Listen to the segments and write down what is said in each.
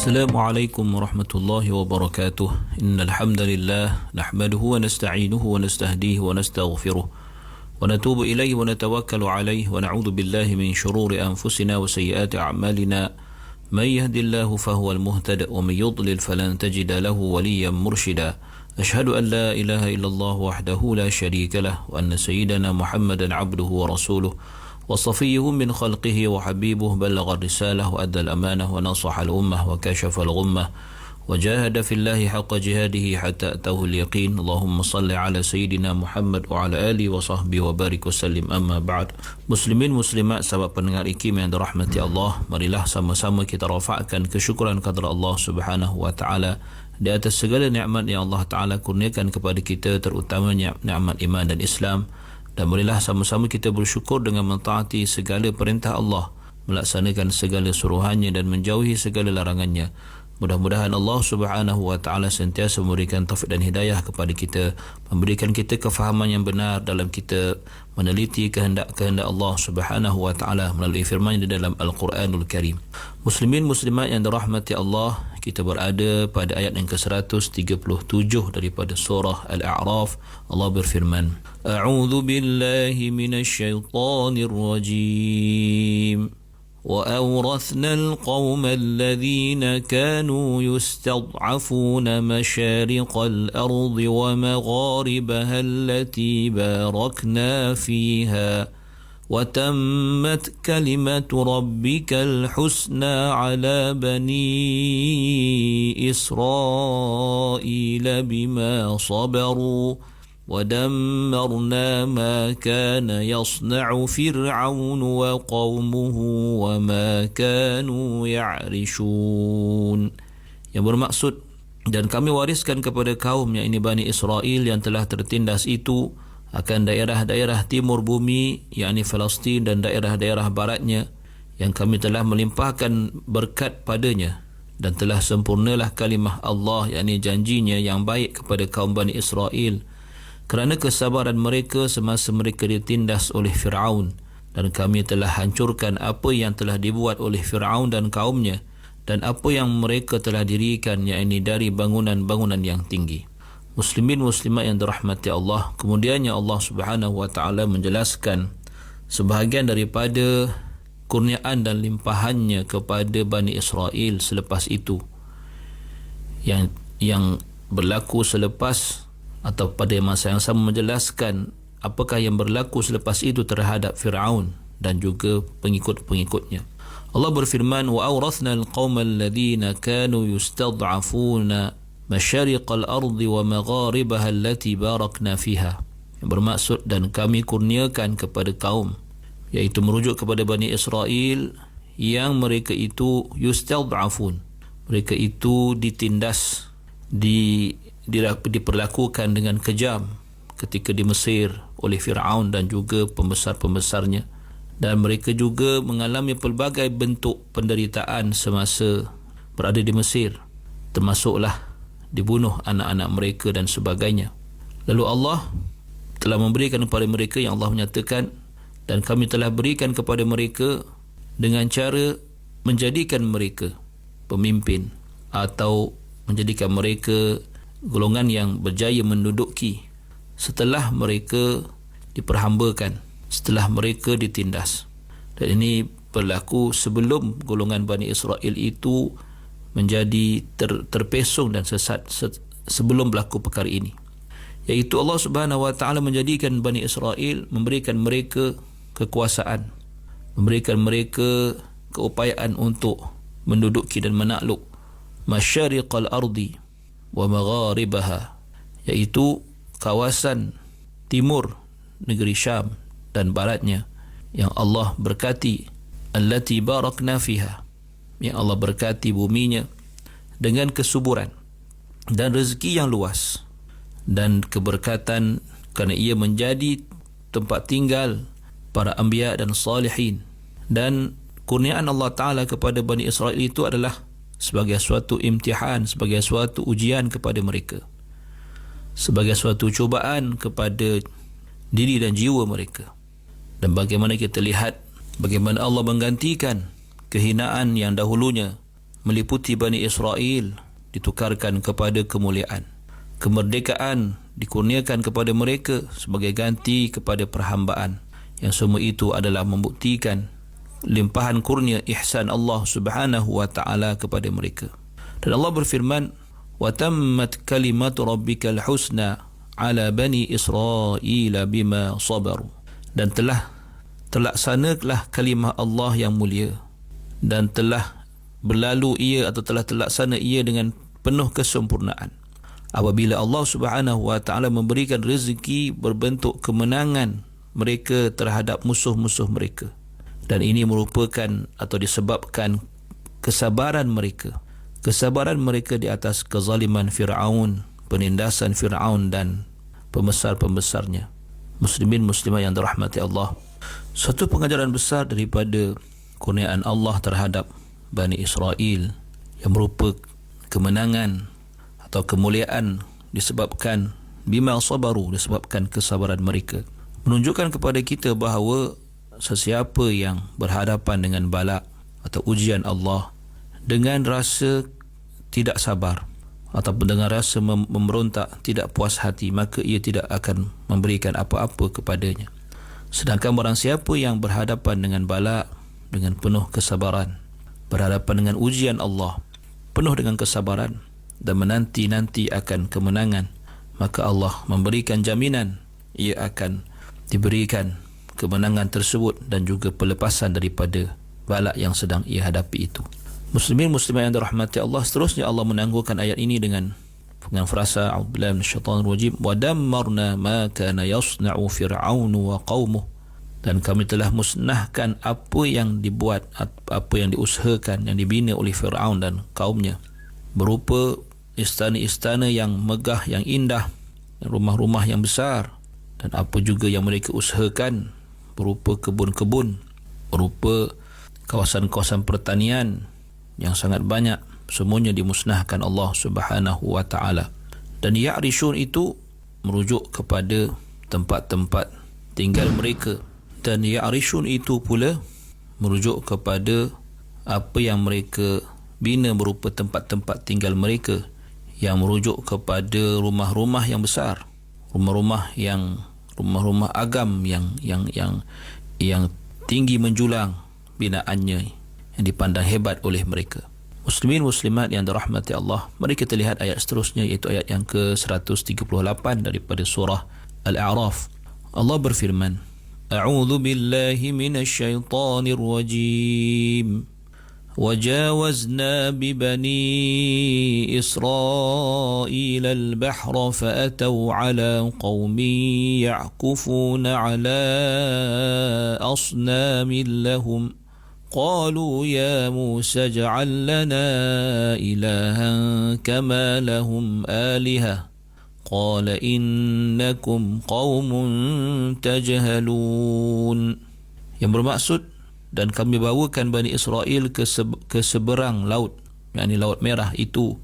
السلام عليكم ورحمة الله وبركاته. إن الحمد لله نحمده ونستعينه ونستهديه ونستغفره ونتوب إليه ونتوكل عليه ونعوذ بالله من شرور أنفسنا وسيئات أعمالنا. من يهد الله فهو المهتد ومن يضلل فلن تجد له وليا مرشدا. أشهد أن لا إله إلا الله وحده لا شريك له وأن سيدنا محمدا عبده ورسوله وصفيه من خلقه وحبيبه بلغ الرسالة وأدى الأمانة ونصح الأمة وكشف الغمة وجاهد في الله حق جهاده حتى أتاه اليقين. اللهم صل على سيدنا Muhammad وعلى آله وصحبه وبارك وسلم. أما بعد. Muslimin muslimat, sahabat pendengar IKIM yang dirahmati Allah, marilah sama-sama kita rafa'kan kesyukuran kepada Allah Subhanahu wa taala di atas segala nikmat yang Allah taala kurniakan kepada kita, terutamanya nikmat iman dan Islam. Dan marilah sama-sama kita bersyukur dengan mentaati segala perintah Allah, melaksanakan segala suruhannya dan menjauhi segala larangannya. Mudah-mudahan Allah Subhanahu wa taala sentiasa memberikan taufik dan hidayah kepada kita, memberikan kita kefahaman yang benar dalam kita meneliti kehendak-kehendak Allah Subhanahu wa taala melalui firman-Nya di dalam Al-Quranul Karim. Muslimin muslimat yang dirahmati Allah, kita berada pada ayat yang ke-137 daripada surah Al-A'raf. Allah berfirman, A'udzu billahi minasyaitonir rajim. وأورثنا القوم الذين كانوا يستضعفون مشارق الأرض ومغاربها التي باركنا فيها وتمت كلمة ربك الحسنى على بني إسرائيل بما صبروا ودمرنا ما كان يصنع فرعون وقومه وما كانوا يعرشون. Yang bermaksud, dan kami wariskan kepada kaum yang ini Bani Israel yang telah tertindas itu akan daerah-daerah timur bumi, yakni Palestin dan daerah-daerah baratnya, yang kami telah melimpahkan berkat padanya, dan telah sempurnalah kalimah Allah, yakni janjinya yang baik kepada kaum Bani Israel kerana kesabaran mereka semasa mereka ditindas oleh Fir'aun. Dan kami telah hancurkan apa yang telah dibuat oleh Fir'aun dan kaumnya, dan apa yang mereka telah dirikan, yakni dari bangunan-bangunan yang tinggi. Muslimin muslimat yang dirahmati Allah, kemudiannya Allah Subhanahu wa taala menjelaskan sebahagian daripada kurniaan dan limpahannya kepada Bani Israel selepas itu, yang berlaku selepas atau pada masa yang sama, menjelaskan apakah yang berlaku selepas itu terhadap Fir'aun dan juga pengikut-pengikutnya. Allah berfirman, wa awrathna al-qawma alladhina kanu yustad'afuna masyariqal ardi wa magharibaha allati barakna fiha. Yang bermaksud, dan kami kurniakan kepada kaum, iaitu merujuk kepada Bani Israel, yang mereka itu yustad'afun, mereka itu ditindas, diperlakukan dengan kejam ketika di Mesir oleh Fir'aun dan juga pembesar-pembesarnya, dan mereka juga mengalami pelbagai bentuk penderitaan semasa berada di Mesir, termasuklah dibunuh anak-anak mereka dan sebagainya. Lalu Allah telah memberikan kepada mereka yang Allah menyatakan, dan kami telah berikan kepada mereka dengan cara menjadikan mereka pemimpin atau menjadikan mereka golongan yang berjaya menduduki setelah mereka diperhambakan, setelah mereka ditindas. Dan ini berlaku sebelum golongan Bani Israel itu menjadi terpesong dan sesat, sebelum berlaku perkara ini, iaitu Allah Subhanahu wa taala menjadikan Bani Israel, memberikan mereka kekuasaan, memberikan mereka keupayaan untuk menduduki dan menakluk masyariqal ardi wa magharibaha, iaitu kawasan timur negeri Syam dan baratnya yang Allah berkati, allati barakna fiha, yang Allah berkati buminya dengan kesuburan dan rezeki yang luas dan keberkatan, kerana ia menjadi tempat tinggal para anbiya dan salihin. Dan kurniaan Allah Ta'ala kepada Bani Israel itu adalah sebagai suatu imtihan, sebagai suatu ujian kepada mereka, sebagai suatu cubaan kepada diri dan jiwa mereka. Dan bagaimana kita lihat bagaimana Allah menggantikan kehinaan yang dahulunya meliputi Bani Israel ditukarkan kepada kemuliaan. Kemerdekaan dikurniakan kepada mereka sebagai ganti kepada perhambaan. Yang semua itu adalah membuktikan limpahan kurnia ihsan Allah Subhanahu wa taala kepada mereka. Dan Allah berfirman, "Wa tammat kalimatu rabbikal husna ala bani Israil bima sabaru." Dan telah terlaksanalah kalimah Allah yang mulia, dan telah berlalu ia atau telah terlaksana ia dengan penuh kesempurnaan. Apabila Allah Subhanahu wa taala memberikan rezeki berbentuk kemenangan mereka terhadap musuh-musuh mereka, dan ini merupakan atau disebabkan kesabaran mereka di atas kezaliman Fir'aun, penindasan Fir'aun dan pembesar-pembesarnya. Muslimin muslimah yang dirahmati Allah, satu pengajaran besar daripada kurniaan Allah terhadap Bani Israel yang berupa kemenangan atau kemuliaan disebabkan bima sabaru, disebabkan kesabaran mereka, menunjukkan kepada kita bahawa sesiapa yang berhadapan dengan bala atau ujian Allah dengan rasa tidak sabar ataupun dengan rasa memberontak, tidak puas hati, maka ia tidak akan memberikan apa-apa kepadanya. Sedangkan barang siapa yang berhadapan dengan bala dengan penuh kesabaran, berhadapan dengan ujian Allah penuh dengan kesabaran dan menanti-nanti akan kemenangan, maka Allah memberikan jaminan ia akan diberikan kemenangan tersebut dan juga pelepasan daripada bala yang sedang ia hadapi itu. Muslimin muslimat yang dirahmati Allah, seterusnya Allah menangguhkan ayat ini dengan frasa a'udzubillahi minasyaitonir rajim, wa dammarna ma kana yasna'u fir'aun wa qaumuh, dan kami telah musnahkan apa yang dibuat, apa yang diusahakan, yang dibina oleh Fir'aun dan kaumnya, berupa istana-istana yang megah, yang indah, rumah-rumah yang besar, dan apa juga yang mereka usahakan berupa kebun-kebun, berupa kawasan-kawasan pertanian yang sangat banyak, semuanya dimusnahkan Allah Subhanahu wa taala. Dan ya'rishun itu merujuk kepada tempat-tempat tinggal mereka, dan ya'rishun itu pula merujuk kepada apa yang mereka bina berupa tempat-tempat tinggal mereka, yang merujuk kepada rumah-rumah yang besar, rumah-rumah agam yang tinggi menjulang binaannya, yang dipandang hebat oleh mereka. Muslimin muslimat yang dirahmati Allah, mari kita lihat ayat seterusnya, iaitu ayat yang ke-138 daripada surah Al-A'raf. Allah berfirman, A'udzu billahi minasy syaithanir rajim. وجاوزنا ببني إسرائيل البحر فأتوا على قوم يعكفون على أصنام لهم قالوا يا موسى اجعل لنا إلها كما لهم آلهة قال إنكم قوم تجهلون. Yang bermaksud, dan kami bawakan Bani Israel ke seberang laut, yakni Laut Merah itu.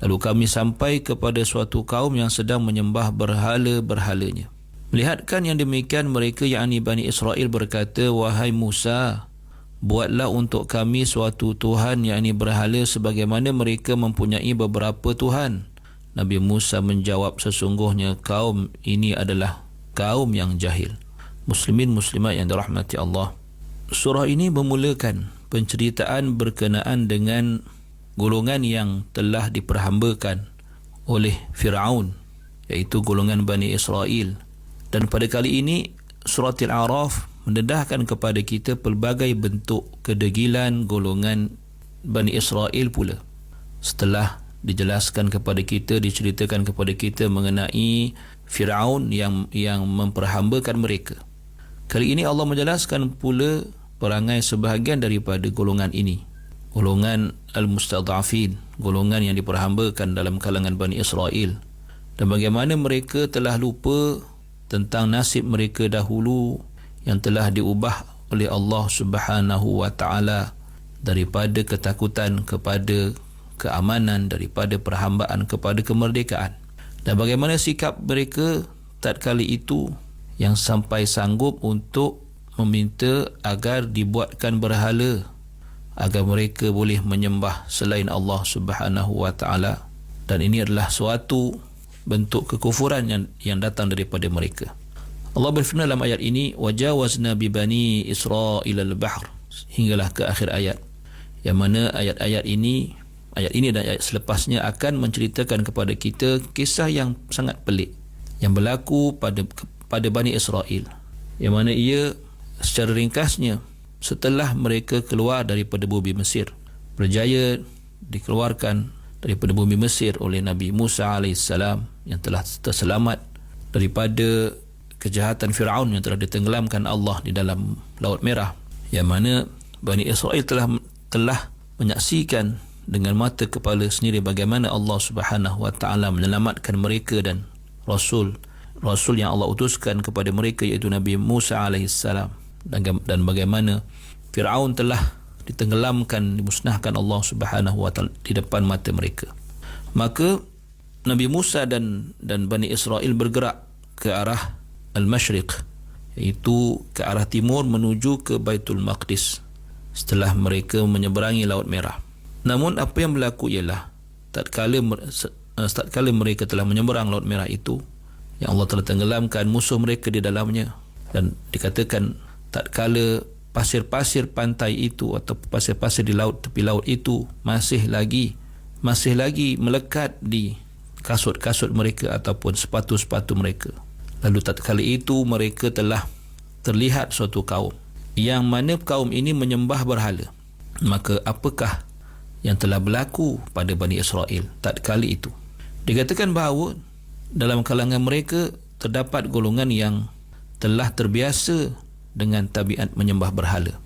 Lalu kami sampai kepada suatu kaum yang sedang menyembah berhala-berhalanya. Melihatkan yang demikian, mereka yakni Bani Israel berkata, wahai Musa, buatlah untuk kami suatu Tuhan, yakni berhala, sebagaimana mereka mempunyai beberapa Tuhan. Nabi Musa menjawab, sesungguhnya kaum ini adalah kaum yang jahil. Muslimin muslimat yang dirahmati Allah, surah ini memulakan penceritaan berkenaan dengan golongan yang telah diperhambakan oleh Fir'aun, iaitu golongan Bani Israel. Dan pada kali ini surah Al-A'raf mendedahkan kepada kita pelbagai bentuk kedegilan golongan Bani Israel pula. Setelah dijelaskan kepada kita, diceritakan kepada kita mengenai Fir'aun yang memperhambakan mereka, kali ini Allah menjelaskan pula perangai sebahagian daripada golongan ini, golongan al-mustad'afin, golongan yang diperhambakan dalam kalangan Bani Israel, dan bagaimana mereka telah lupa tentang nasib mereka dahulu yang telah diubah oleh Allah Subhanahu wa taala daripada ketakutan kepada keamanan, daripada perhambaan kepada kemerdekaan, dan bagaimana sikap mereka tatkala itu yang sampai sanggup untuk meminta agar dibuatkan berhala agar mereka boleh menyembah selain Allah Subhanahu wa taala, dan ini adalah suatu bentuk kekufuran yang datang daripada mereka. Allah berfirman dalam ayat ini, wajawazna bi bani Israil al-bahr, hinggalah ke akhir ayat, yang mana ayat ini dan ayat selepasnya akan menceritakan kepada kita kisah yang sangat pelik yang berlaku pada Bani Israel, yang mana ia secara ringkasnya, setelah mereka keluar daripada bumi Mesir, berjaya dikeluarkan daripada bumi Mesir oleh Nabi Musa AS yang telah terselamat daripada kejahatan Fir'aun yang telah ditenggelamkan Allah di dalam Laut Merah, yang mana Bani Israel telah menyaksikan dengan mata kepala sendiri bagaimana Allah Subhanahu wa taala menyelamatkan mereka dan Rasul yang Allah utuskan kepada mereka, iaitu Nabi Musa AS, dan bagaimana Fir'aun telah ditenggelamkan, dimusnahkan Allah Subhanahu wa taala di depan mata mereka. Maka Nabi Musa dan Bani Israel bergerak ke arah Al-Mashriq, iaitu ke arah timur menuju ke Baitul Maqdis setelah mereka menyeberangi Laut Merah. Namun apa yang berlaku ialah tatkala mereka telah menyeberang Laut Merah itu, yang Allah telah tenggelamkan musuh mereka di dalamnya, dan dikatakan tatkala pasir-pasir pantai itu atau pasir-pasir di laut, tepi laut itu masih lagi melekat di kasut-kasut mereka ataupun sepatu-sepatu mereka. Lalu tatkala itu mereka telah terlihat suatu kaum yang mana kaum ini menyembah berhala. Maka apakah yang telah berlaku pada Bani Israel tatkala itu? Dikatakan bahawa dalam kalangan mereka terdapat golongan yang telah terbiasa dengan tabiat menyembah berhala,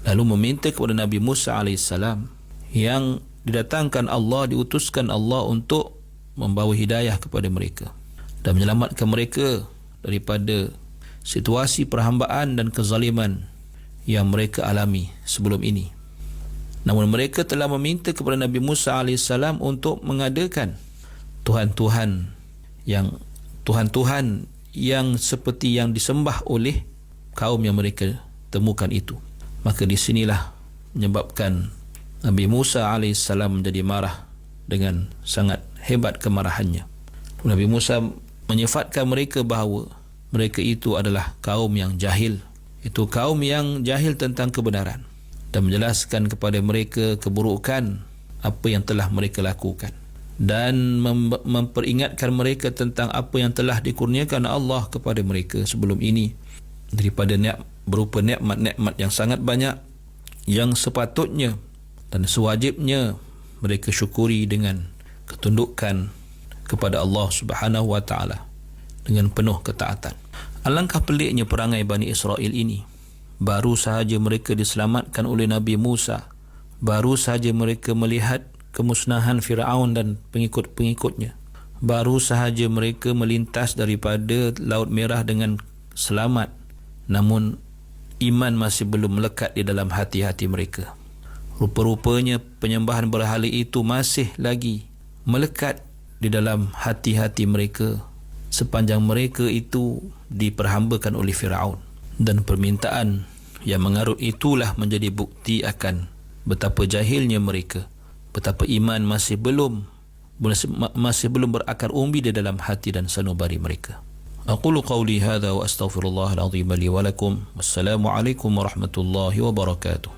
lalu meminta kepada Nabi Musa AS yang diutuskan Allah untuk membawa hidayah kepada mereka dan menyelamatkan mereka daripada situasi perhambaan dan kezaliman yang mereka alami sebelum ini. Namun mereka telah meminta kepada Nabi Musa AS untuk mengadakan Tuhan-Tuhan yang seperti yang disembah oleh kaum yang mereka temukan itu. Maka di sinilah menyebabkan Nabi Musa AS menjadi marah dengan sangat hebat kemarahannya. Nabi Musa menyifatkan mereka bahawa mereka itu adalah kaum yang jahil, itu kaum yang jahil tentang kebenaran, dan menjelaskan kepada mereka keburukan apa yang telah mereka lakukan, dan memperingatkan mereka tentang apa yang telah dikurniakan Allah kepada mereka sebelum ini daripada berupa nikmat-nikmat yang sangat banyak yang sepatutnya dan sewajibnya mereka syukuri dengan ketundukan kepada Allah Subhanahu wa taala dengan penuh ketaatan. Alangkah peliknya perangai Bani Israel ini. Baru sahaja mereka diselamatkan oleh Nabi Musa, baru sahaja mereka melihat kemusnahan Fir'aun dan pengikut-pengikutnya, baru sahaja mereka melintas daripada Laut Merah dengan selamat, namun iman masih belum melekat di dalam hati-hati mereka. Rupa-rupanya penyembahan berhala itu masih lagi melekat di dalam hati-hati mereka sepanjang mereka itu diperhambakan oleh Fir'aun. Dan permintaan yang mengarut itulah menjadi bukti akan betapa jahilnya mereka, betapa iman masih belum berakar umbi di dalam hati dan sanubari mereka. Aqulu qawli hadha wa astaghfirullahal azim li wa lakum. Wassalamu alaikum warahmatullahi wabarakatuh.